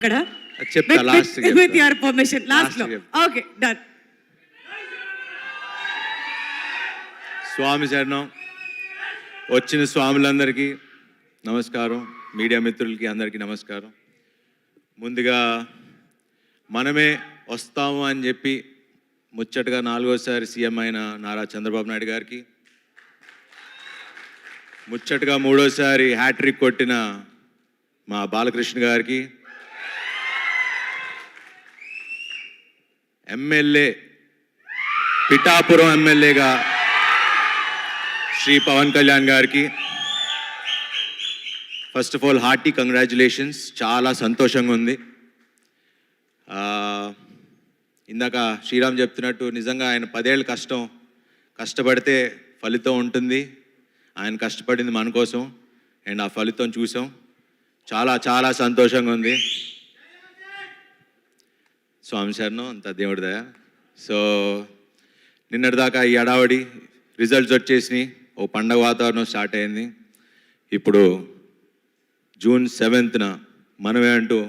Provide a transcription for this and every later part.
ఇక్కడ చెప్తా last with your permission last లో ఓకే డన్. స్వామి శరణం. వచ్చిన స్వాములందరికీ నమస్కారం, మీడియా మిత్రులకి అందరికీ నమస్కారం. ముందుగా మనమే వస్తాము అని చెప్పి ముచ్చటగా 4వసారి సీఎం అయిన నారా చంద్రబాబు నాయుడు గారికి, ముచ్చటగా 3వసారి హ్యాట్రిక్ కొట్టిన మా బాలకృష్ణ గారికి, ఎమ్మెల్యే పిఠాపురం ఎమ్మెల్యేగా శ్రీ పవన్ కళ్యాణ్ గారికి first of all hearty congratulations. చాలా సంతోషంగా ఉంది. ఇందాక శ్రీరామ్ చెప్తున్నట్టు నిజంగా ఆయన 10 ఏళ్ళు కష్టపడితే ఫలితం ఉంటుంది. ఆయన కష్టపడింది మన కోసం అండ్ ఆ ఫలితం చూసాం. చాలా చాలా సంతోషంగా ఉంది. స్వామి శరణం, అంత దేవుడి దయ. సో నిన్నటిదాకా ఈ అడావడి రిజల్ట్స్ వచ్చేసినాయి, ఓ పండగ వాతావరణం స్టార్ట్ అయింది. ఇప్పుడు June 7th మనమే అంటూ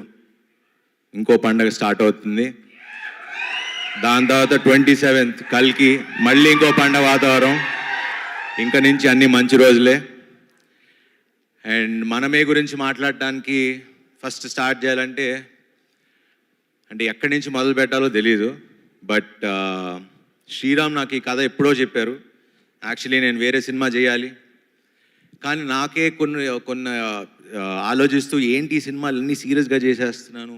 ఇంకో పండగ స్టార్ట్ అవుతుంది. దాని తర్వాత 27th కల్కి మళ్ళీ ఇంకో పండగ వాతావరణం. ఇంక నుంచి అన్ని మంచి రోజులే. అండ్ మనమే గురించి మాట్లాడటానికి ఫస్ట్ స్టార్ట్ చేయాలంటే ఎక్కడి నుంచి మొదలు పెట్టాలో తెలీదు. బట్ శ్రీరామ్ నాకు ఈ కథ ఎప్పుడో చెప్పారు. యాక్చువల్లీ నేను వేరే సినిమా చేయాలి, కానీ నాకే కొన్ని ఆలోచిస్తూ ఏంటి ఈ సినిమాలు అన్నీ సీరియస్గా చేసేస్తున్నాను,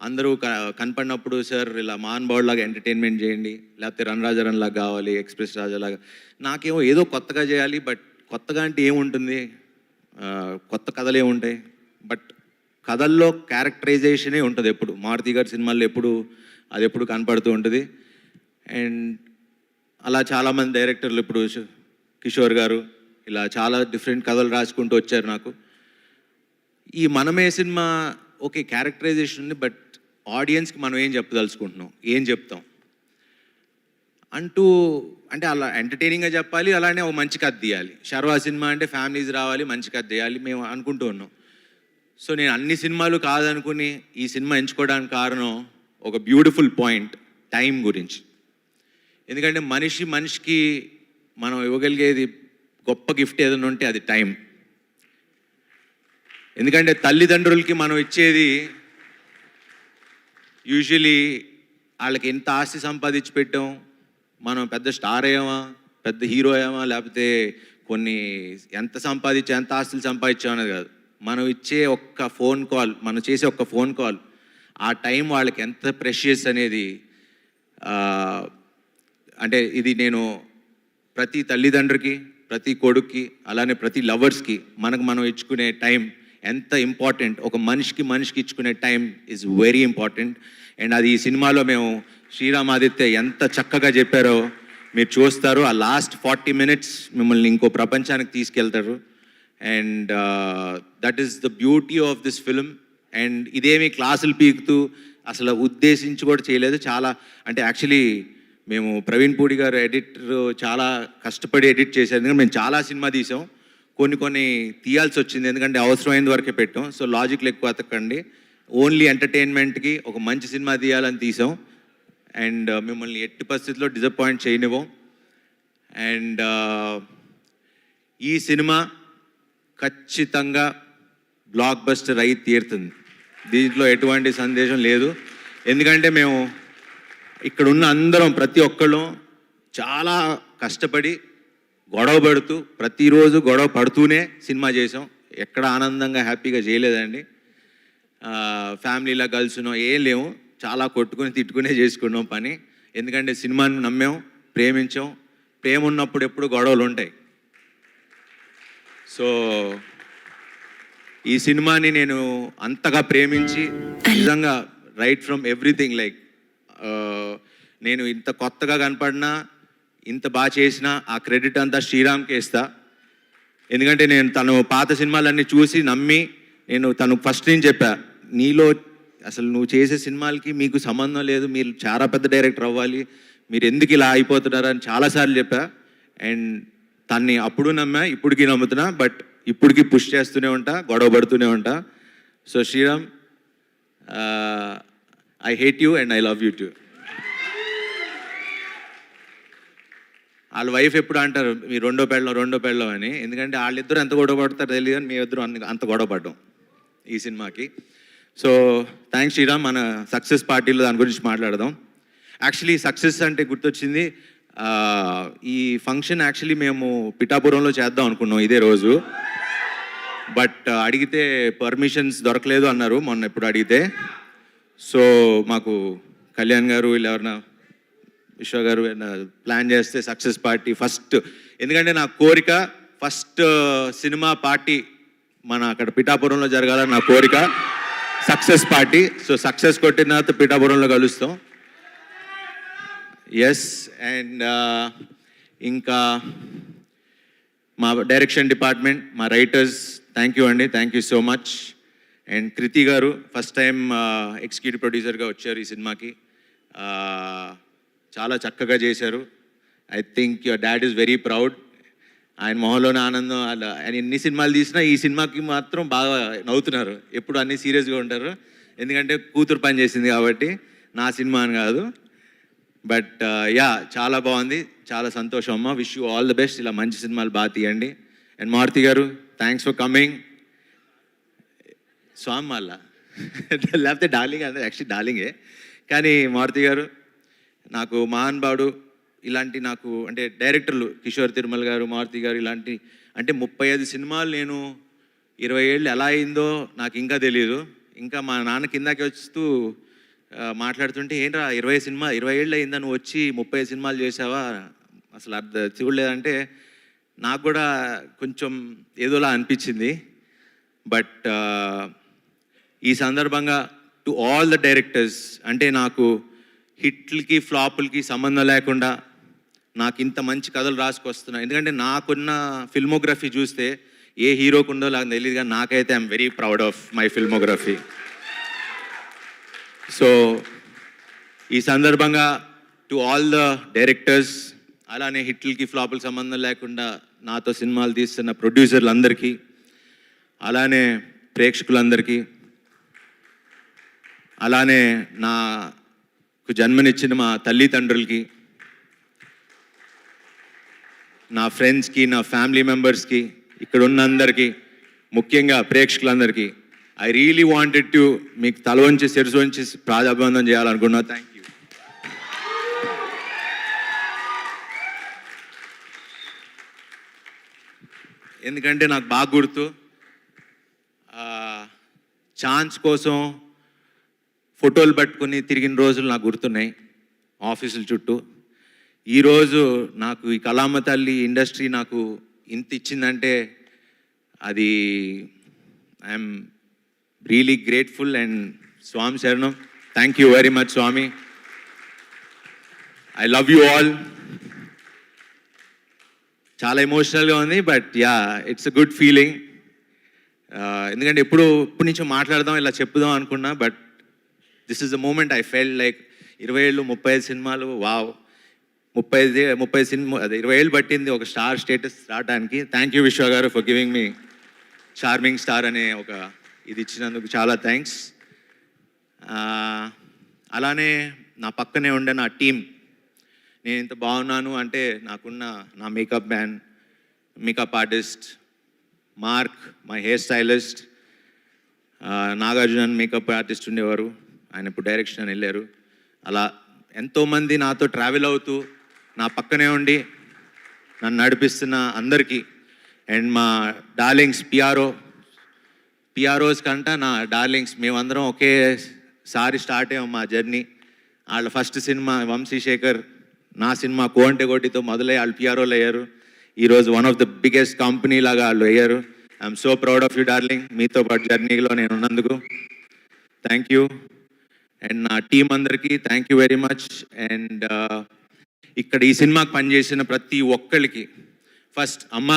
అందరూ కనపడినప్పుడు సార్ ఇలా మహానుభావులాగా ఎంటర్టైన్మెంట్ చేయండి, లేకపోతే రన్ రాజారన్ లాగా కావాలి, ఎక్స్ప్రెస్ రాజాలాగా. నాకేమో ఏదో కొత్తగా చేయాలి. బట్ కొత్తగా అంటే ఏముంటుంది, కొత్త కథలు ఏముంటాయి. బట్ కథల్లో క్యారెక్టరైజేషనే ఉంటుంది ఎప్పుడు. మారుతి గారి సినిమాల్లో ఎప్పుడు కనపడుతూ ఉంటుంది. అండ్ అలా చాలామంది డైరెక్టర్లు, ఇప్పుడు కిషోర్ గారు, ఇలా చాలా డిఫరెంట్ కథలు రాసుకుంటూ వచ్చారు. నాకు ఈ మనమే సినిమా ఓకే క్యారెక్టరైజేషన్ ఉంది, బట్ ఆడియన్స్కి మనం ఏం చెప్పదలుచుకుంటున్నాం, ఏం చెప్తాం అంటే అలా ఎంటర్టైనింగ్గా చెప్పాలి, అలానే ఒక మంచి కథ తీయాలి. శర్వా సినిమా అంటే ఫ్యామిలీస్ రావాలి, మంచి కథ తీయాలి మేము అనుకుంటూ ఉన్నాం. సో నేను అన్ని సినిమాలు కాదనుకుని ఈ సినిమా ఎంచుకోవడానికి కారణం ఒక బ్యూటిఫుల్ పాయింట్, టైం గురించి. ఎందుకంటే మనిషికి మనం ఇవ్వగలిగేది గొప్ప గిఫ్ట్ ఏదైనా ఉంటే అది టైం. ఎందుకంటే తల్లిదండ్రులకి మనం ఇచ్చేది యూజువలీ వాళ్ళకి ఎంత ఆస్తి సంపాదించి పెట్టాం, మనం పెద్ద స్టార్ అయ్యామా, పెద్ద హీరో అయ్యామా, లేకపోతే ఎంత ఆస్తులు సంపాదించాం అనేది కాదు. మనం ఇచ్చే ఒక్క ఫోన్ కాల్, మనం చేసే ఒక్క ఫోన్ కాల్, ఆ టైం వాళ్ళకి ఎంత ప్రెషియస్ అనేది. అంటే ఇది నేను ప్రతి తల్లిదండ్రికి, ప్రతి కొడుక్కి, అలానే ప్రతి లవర్స్కి మనం ఇచ్చుకునే టైం ఎంత ఇంపార్టెంట్. ఒక మనిషికి ఇచ్చుకునే time is very important. And అది ఈ సినిమాలో మేము శ్రీరామ్ ఆదిత్య ఎంత చక్కగా చెప్పారో మీరు చూస్తారు. ఆ లాస్ట్ 40 minutes మిమ్మల్ని ఇంకో ప్రపంచానికి తీసుకెళ్తారు. And that is the beauty of this film. And ఇదేమి క్లాసులు పీకుతూ అసలు ఉద్దేశించి కూడా చేయలేదు. చాలా అంటే యాక్చువల్లీ మేము ప్రవీణ్ పూడి గారు ఎడిటర్ చాలా కష్టపడి ఎడిట్ చేశారు. ఎందుకంటే మేము చాలా సినిమా తీసాం, కొన్ని తీయాల్సి వచ్చింది, ఎందుకంటే అవసరమైన వరకే పెట్టాం. సో లాజిక్లు ఎక్కువ అతకండి, ఓన్లీ ఎంటర్టైన్మెంట్కి ఒక మంచి సినిమా తీయాలని తీసాం. అండ్ మిమ్మల్ని ఎట్టి పరిస్థితుల్లో డిసప్పాయింట్ చేయనివ్వం. అండ్ ఈ సినిమా ఖచ్చితంగా బ్లాక్ బస్టర్ అయి తీరుతుంది, దీంట్లో ఎటువంటి సందేశం లేదు. ఎందుకంటే మేము ఇక్కడ ఉన్న అందరం ప్రతి ఒక్కళ్ళం చాలా కష్టపడి గొడవ పడుతూ, ప్రతిరోజు గొడవ పడుతూనే సినిమా చేసాం. ఎక్కడ ఆనందంగా హ్యాపీగా చేయలేదండి. ఫ్యామిలీలా కలిసినో ఏం లేవు, చాలా కొట్టుకుని తిట్టుకునే చేసుకున్నాం పని. ఎందుకంటే సినిమాని నమ్మాం, ప్రేమించాం. ప్రేమ ఉన్నప్పుడు ఎప్పుడు గొడవలు ఉంటాయి. సో ఈ సినిమాని నేను అంతగా ప్రేమించి నిజంగా రైట్ ఫ్రమ్ ఎవ్రీథింగ్, లైక్ నేను ఇంత కొత్తగా కనపడినా, ఇంత బాగా చేసినా ఆ క్రెడిట్ అంతా శ్రీరామ్కే ఇస్తా. ఎందుకంటే నేను తను పాత సినిమాలన్నీ చూసి నమ్మి తను ఫస్ట్ నుంచి చెప్పా, నీలో అసలు నువ్వు చేసే సినిమాలకి మీకు సంబంధం లేదు, మీరు చాలా పెద్ద డైరెక్టర్ అవ్వాలి, మీరు ఎందుకు ఇలా అయిపోతున్నారు అని చాలాసార్లు చెప్పా. అండ్ తన్ని అప్పుడు నమ్మా, ఇప్పటికీ నమ్ముతున్నా. బట్ ఇప్పటికీ పుష్ చేస్తూనే ఉంటా, గొడవ పడుతూనే ఉంటా. So Sriram, I hate you and I love you too. వాళ్ళ వైఫ్ ఎప్పుడు అంటారు మీ రెండో పెళ్ళం అని, ఎందుకంటే వాళ్ళిద్దరు ఎంత గొడవ పడతారో తెలియదు కానీ మీ ఇద్దరు అంత గొడవ పడ్డాం ఈ సినిమాకి. So thanks Sriram. మన సక్సెస్ పార్టీలో దాని గురించి మాట్లాడదాం. యాక్చువల్లీ సక్సెస్ అంటే గుర్తొచ్చింది, ఈ ఫంక్షన్ యాక్చువల్లీ మేము పిఠాపురంలో చేద్దాం అనుకున్నాం ఇదే రోజు. బట్ అడిగితే పర్మిషన్స్ దొరకలేదు అన్నారు మొన్న ఎప్పుడు అడిగితే. సో మాకు కళ్యాణ్ గారు వీళ్ళు ఎవరన్నా విశ్వ గారు ప్లాన్ చేస్తే సక్సెస్ పార్టీ ఫస్ట్, ఎందుకంటే నా కోరిక ఫస్ట్ సినిమా పార్టీ మన అక్కడ పిఠాపురంలో జరగాలని నా కోరిక, సక్సెస్ పార్టీ. సో సక్సెస్ కొట్టిన తర్వాత పిఠాపురంలో కలుస్తాం. ఎస్. అండ్ ఇంకా మా డైరెక్షన్ డిపార్ట్మెంట్, మా రైటర్స్, థ్యాంక్ యూ అండి, thank you so much. And Kriti garu first time executive ప్రొడ్యూసర్గా వచ్చారు ఈ సినిమాకి. చాలా చక్కగా చేశారు. I think your dad is very proud. ఆయన మొహంలోనే ఆనందం. ఆయన ఎన్ని సినిమాలు తీసినా ఈ సినిమాకి మాత్రం బాగా నవ్వుతున్నారు. ఎప్పుడు అన్నీ సీరియస్గా ఉంటారు, ఎందుకంటే కూతురు పని చేసింది కాబట్టి, నా సినిమా అని కాదు. బట్ యా, చాలా బాగుంది, చాలా సంతోషం అమ్మ. Wish you all the best. ఇలా మంచి సినిమాలు బాగా తీయండి. అండ్ మారుతి గారు, థ్యాంక్స్ ఫర్ కమింగ్. స్వామి వాళ్ళ లేకపోతే డార్లింగ్ అంటే యాక్చువల్లీ డార్లింగే, కానీ మారుతి గారు నాకు మహానుభావుడు. ఇలాంటి నాకు అంటే డైరెక్టర్లు కిషోర్ తిరుమల గారు, మారుతి గారు ఇలాంటి అంటే 35 సినిమాలు నేను 20 ఏళ్ళు ఎలా అయిందో నాకు ఇంకా తెలియదు. ఇంకా మా నాన్న కిందకి వస్తూ మాట్లాడుతుంటే, ఏంట్రా 20 ఏళ్ళు అయిందా నువ్వు వచ్చి 30 సినిమాలు చేసావా, అసలు చూడలేదంటే నాకు కూడా కొంచెం ఏదోలా అనిపించింది. బట్ ఈ సందర్భంగా టు ఆల్ ద డైరెక్టర్స్, అంటే నాకు హిట్లకి ఫ్లాపులకి సంబంధం లేకుండా నాకు ఇంత మంచి కథలు రాసుకొస్తున్నా. ఎందుకంటే నాకున్న ఫిల్మోగ్రఫీ చూస్తే ఏ హీరోకు ఉందో నాకు తెలియదు, కానీ నాకైతే I'm very proud of my filmography. So ఈ సందర్భంగా టు ఆల్ ద డైరెక్టర్స్, అలానే హిట్లకి ఫ్లాపులకి సంబంధం లేకుండా నాతో సినిమాలు తీస్తున్న ప్రొడ్యూసర్లందరికీ, అలానే ప్రేక్షకులందరికీ, అలానే నాకు జన్మనిచ్చిన మా తల్లిదండ్రులకి, నా ఫ్రెండ్స్కి, నా ఫ్యామిలీ మెంబర్స్కి, ఇక్కడ ఉన్న అందరికీ, ముఖ్యంగా ప్రేక్షకులందరికీ ఐ రియలీ వాంటెడ్ టు మీకు తల వంచి శిరసు వంచి ప్రాధాబంధం చేయాలనుకున్నా. Thank you. ఎందుకంటే నాకు బాగా గుర్తు, ఛాన్స్ కోసం ఫోటోలు పట్టుకుని తిరిగిన రోజులు నాకు గుర్తున్నాయి ఆఫీసుల చుట్టూ. ఈరోజు నాకు ఈ కళామ తల్లి ఇండస్ట్రీ నాకు ఇంత ఇచ్చిందంటే అది I'm really grateful. And Swami శరణం, thank you very much Swami. I love you all. చాలా ఎమోషనల్గా ఉంది, but yeah, it's a good feeling. ఎందుకంటే ఎప్పటి నుంచో మాట్లాడదాం, ఇలా చెప్పుదాం అనుకున్నా, but this is the moment I felt like 20 ఏళ్ళు 35 సినిమాలు, వావ్. 30 సినిమా, అదే 20 ఏళ్ళు పట్టింది ఒక స్టార్ స్టేటస్ రావడానికి. థ్యాంక్ యూ విశ్వ garu for giving me charming star అనే ఒక ఇది ఇచ్చినందుకు చాలా థ్యాంక్స్. అలానే నా పక్కనే ఉండే నా టీం, నేను ఇంత బాగున్నాను అంటే నాకున్న నా makeup man, makeup artist mark, my hair stylist Nagarjuna makeup artist ఉండేవారు, ఆయన ఇప్పుడు డైరెక్షన్ అని వెళ్ళారు. అలా ఎంతోమంది నాతో ట్రావెల్ అవుతూ నా పక్కనే ఉండి నన్ను నడిపిస్తున్న అందరికీ, అండ్ మా డార్లింగ్స్ పిఆర్ఓస్ కంట నా డార్లింగ్స్, మేమందరం ఒకేసారి స్టార్ట్ అయ్యాం మా జర్నీ. వాళ్ళ ఫస్ట్ సినిమా వంశీశేఖర్, నా సినిమా కోంటే కోటితో మొదలై వాళ్ళు పిఆర్ఓలు అయ్యారు. ఈరోజు one of the biggest company లాగా వాళ్ళు అయ్యారు. I'm so proud of you darling, మీతో పాటు జర్నీలో నేను ఉన్నందుకు థ్యాంక్ యూ. అండ్ నా టీం అందరికీ thank you very much. And ఇక్కడ ఈ సినిమాకి పనిచేసిన ప్రతి ఒక్కరికి, ఫస్ట్ అమ్మ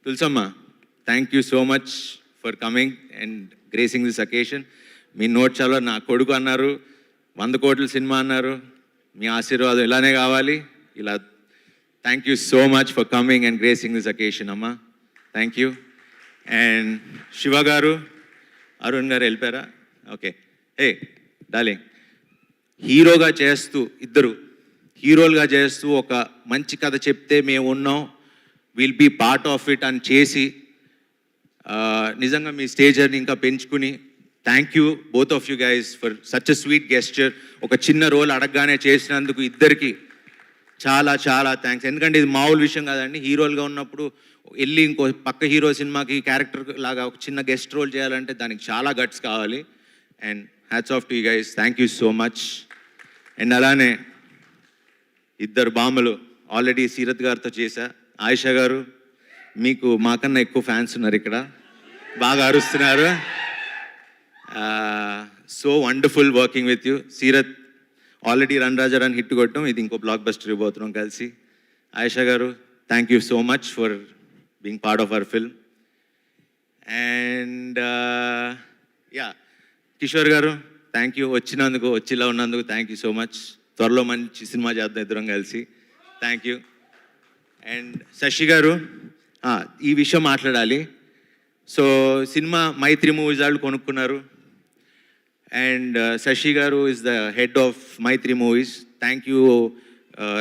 Tulasamma, thank you so much for coming and gracing this occasion. మీ నోట్స్లో నా కొడుకు అన్నారు, 100 కోట్ల సినిమా అన్నారు, మీ ఆశీర్వాదం ఇలానే కావాలి. ఇలా thank you so much for coming and gracing this occasion అమ్మ, థ్యాంక్ యూ. అండ్ శివ గారు, అరుణ్ గారు వెళ్ళిపోయారా? ఓకే. ఏ డార్లింగ్, హీరోగా చేస్తూ ఇద్దరు హీరోలుగా చేస్తూ ఒక మంచి కథ చెప్తే మేము ఉన్నాం, will be part of it అని చేసి నిజంగా మీ స్టేజర్ని ఇంకా పెంచుకుని thank you both of you guys for such a sweet gesture. ఒక చిన్న రోల్ అడగగానే చేసినందుకు ఇద్దరికి చాలా చాలా థ్యాంక్స్. ఎందుకంటే ఇది మామూలు విషయం కాదండి. హీరోలుగా ఉన్నప్పుడు వెళ్ళి ఇంకో పక్క హీరో సినిమాకి క్యారెక్టర్ లాగా ఒక చిన్న గెస్ట్ రోల్ చేయాలంటే దానికి చాలా గట్స్ కావాలి. And hats off to you guys, thank you so much. And అలానే ఇద్దరు బామ్మలు ఆల్రెడీ సీరత్ గారితో చేశా. ఆయిషా గారు, మీకు మాకన్నా ఎక్కువ ఫ్యాన్స్ ఉన్నారు ఇక్కడ, బాగా అరుస్తున్నారు. So wonderful working with you. Seerat already run Raja run hit కొట్టడం, ఇది ఇంకో బ్లాక్ బస్టర్ ఇవ్వబోతున్నాం కలిసి. ఆయిషా గారు, thank you so much for being part of our film. And yeah, Kishore గారు, థ్యాంక్ యూ వచ్చినందుకు, వచ్చిలా ఉన్నందుకు థ్యాంక్ యూ సో మచ్. త్వరలో మంచి సినిమా చేద్దాం ఇద్దరం కలిసి. Thank you. అండ్ శశి గారు, ఈ విషయం మాట్లాడాలి. సో సినిమా మైత్రి మూవీస్ వాళ్ళు కొనుక్కున్నారు. అండ్ శశి గారు is the head of Mythri movies. Thank you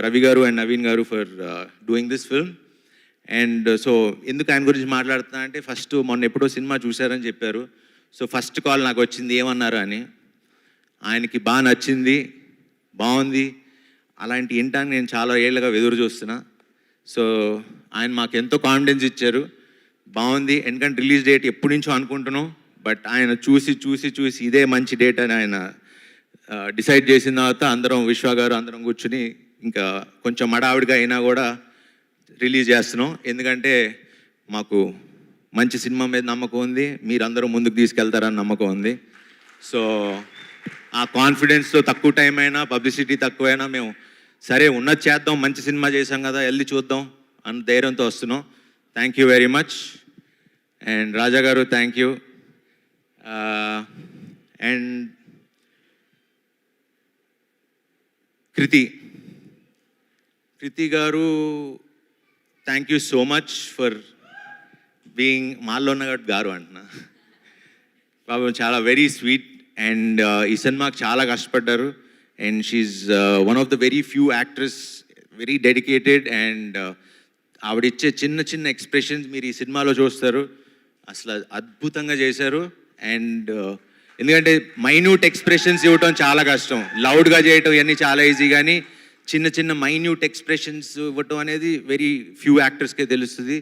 Ravi గారు అండ్ నవీన్ గారు for doing this film. And so ఎందుకు ఆయన గురించి మాట్లాడుతున్నా అంటే, ఫస్ట్ మొన్న ఎప్పుడో సినిమా చూశారని చెప్పారు. సో ఫస్ట్ కాల్ నాకు వచ్చింది ఏమన్నారు అని. ఆయనకి బాగా నచ్చింది, బాగుంది, అలాంటి వింటానికి నేను చాలా ఏళ్ళగా ఎదురు చూస్తున్నా. సో ఆయన మాకు ఎంతో కాన్ఫిడెన్స్ ఇచ్చారు, బాగుంది. ఎందుకంటే రిలీజ్ డేట్ ఎప్పటి నుంచో అనుకుంటున్నాం, బట్ ఆయన చూసి చూసి చూసి ఇదే మంచి డేట్ అని ఆయన డిసైడ్ చేసిన తర్వాత అందరం విశ్వ గారు అందరం కూర్చుని ఇంకా కొంచెం మడావిడిగా అయినా కూడా రిలీజ్ చేస్తున్నాం. ఎందుకంటే మాకు మంచి సినిమా మీద నమ్మకం ఉంది, మీరందరూ ముందుకు తీసుకెళ్తారని నమ్మకం ఉంది. సో ఆ కాన్ఫిడెన్స్తో తక్కువ టైం అయినా పబ్లిసిటీ తక్కువైనా మేము సరే ఉన్నది చేద్దాం, మంచి సినిమా చేసాం కదా వెళ్ళి చూద్దాం అన్న ధైర్యంతో వస్తున్నాం. Thank you very much. And Raja garu, thank you. And Kriti garu, thank you so much for being మాల్లో ఉన్న గారు అంటున్నా. బాబు చాలా వెరీ స్వీట్. అండ్ ఈ సినిమాకి చాలా కష్టపడ్డారు. And she's one of the very few actress, very dedicated. And ఆవిడ ఇచ్చే చిన్న చిన్న ఎక్స్ప్రెషన్స్ మీరు ఈ సినిమాలో చూస్తారు, అసలు అద్భుతంగా చేశారు. అండ్ ఎందుకంటే మైన్యూట్ ఎక్స్ప్రెషన్స్ ఇవ్వటం చాలా కష్టం, లౌడ్గా చేయటం ఇవన్నీ చాలా ఈజీ, కానీ చిన్న చిన్న మైన్యూట్ ఎక్స్ప్రెషన్స్ ఇవ్వటం అనేది వెరీ ఫ్యూ యాక్టర్స్కే తెలుస్తుంది.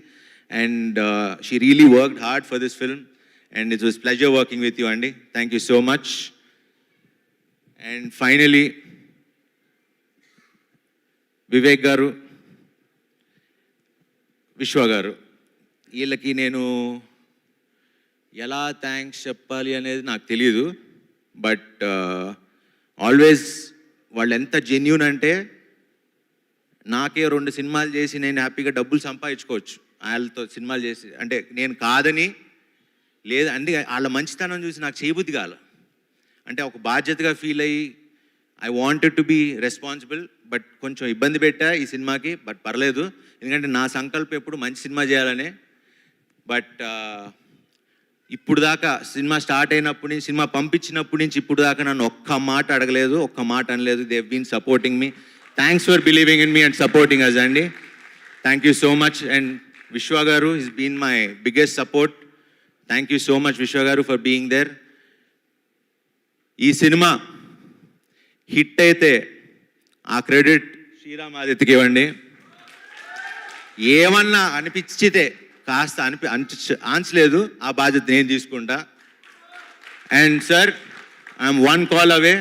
And she really worked hard for this film. And it was pleasure working with you, Andy. Thank you so much. And finally, Vivek garu, Vishwa garu, వీళ్ళకి నేను ఎలా thanks చెప్పాలి అనేది నాకు తెలియదు. బట్ ఆల్వేస్ వాళ్ళు ఎంత జెన్యూన్ అంటే, నాకే 2 సినిమాలు చేసి నేను హ్యాపీగా డబ్బులు సంపాదించుకోవచ్చు వాళ్ళతో సినిమాలు చేసి, అంటే నేను కాదని లేదు అంటే వాళ్ళ మంచితనం చూసి నాకు చేయబుద్ధి కాల. అంటే ఒక బాధ్యతగా ఫీల్ అయ్యి I wanted to be responsible. But కొంచెం ఇబ్బంది పెట్టా ఈ సినిమాకి, బట్ పర్లేదు, ఎందుకంటే నా సంకల్పం ఎప్పుడు మంచి సినిమా చేయాలనే. బట్ ఇప్పుడు దాకా సినిమా స్టార్ట్ అయినప్పటి నుంచి, సినిమా పంపించినప్పటి నుంచి ఇప్పుడు దాకా నన్ను ఒక్క మాట అడగలేదు, ఒక్క మాట అనలేదు. They have been supporting me. Thanks for believing in me and supporting us అండి. Thank you so much. And Vishwa garu is been my biggest support. Thank you so much Vishwa garu for being there. ఈ సినిమా హిట్ అయితే ఆ credit Sriram ఆదిత్యకి ఇవ్వండి. ఏమన్నా అనిపించితే కాస్త ఆన్సలేదు, ఆ బాధ్యత నేను తీసుకుంటా. అండ్ సార్, ఐఎమ్ 1 కాల్ అవే.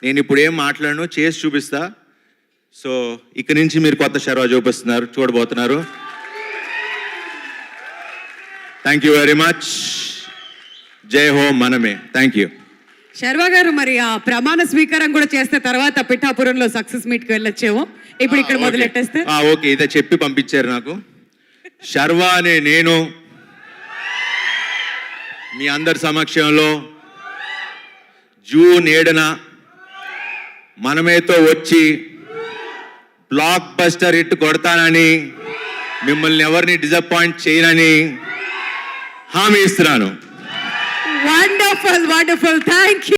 నేను ఇప్పుడు ఏం మాట్లాడను, చేసి చూపిస్తా. సో ఇక నుంచి మీరు కొత్త శర్వా చూడబోతున్నారు. Thank you very much. జై హో మనమే. Thank you. శర్వా గారు, మరి ఆ ప్రమాణ స్వీకారం కూడా చేస్తే తర్వాత పిఠాపురంలో సక్సెస్ మీట్కి వెళ్ళొచ్చేమో, ఇప్పుడు ఇక్కడ మొదలెట్టేస్తే. ఓకే, ఇదే చెప్పి పంపించారు నాకు. శర్వా అనే నేను మీ అందరి సమక్షంలో జూన్ 7న మనమేతో వచ్చి బ్లాక్ బస్టర్ హిట్ కొడతానని, మిమ్మల్ని ఎవరిని డిసప్పాయింట్ చేయనని హామీ ఇస్తున్నాను. Wonderful, wonderful. Thank you.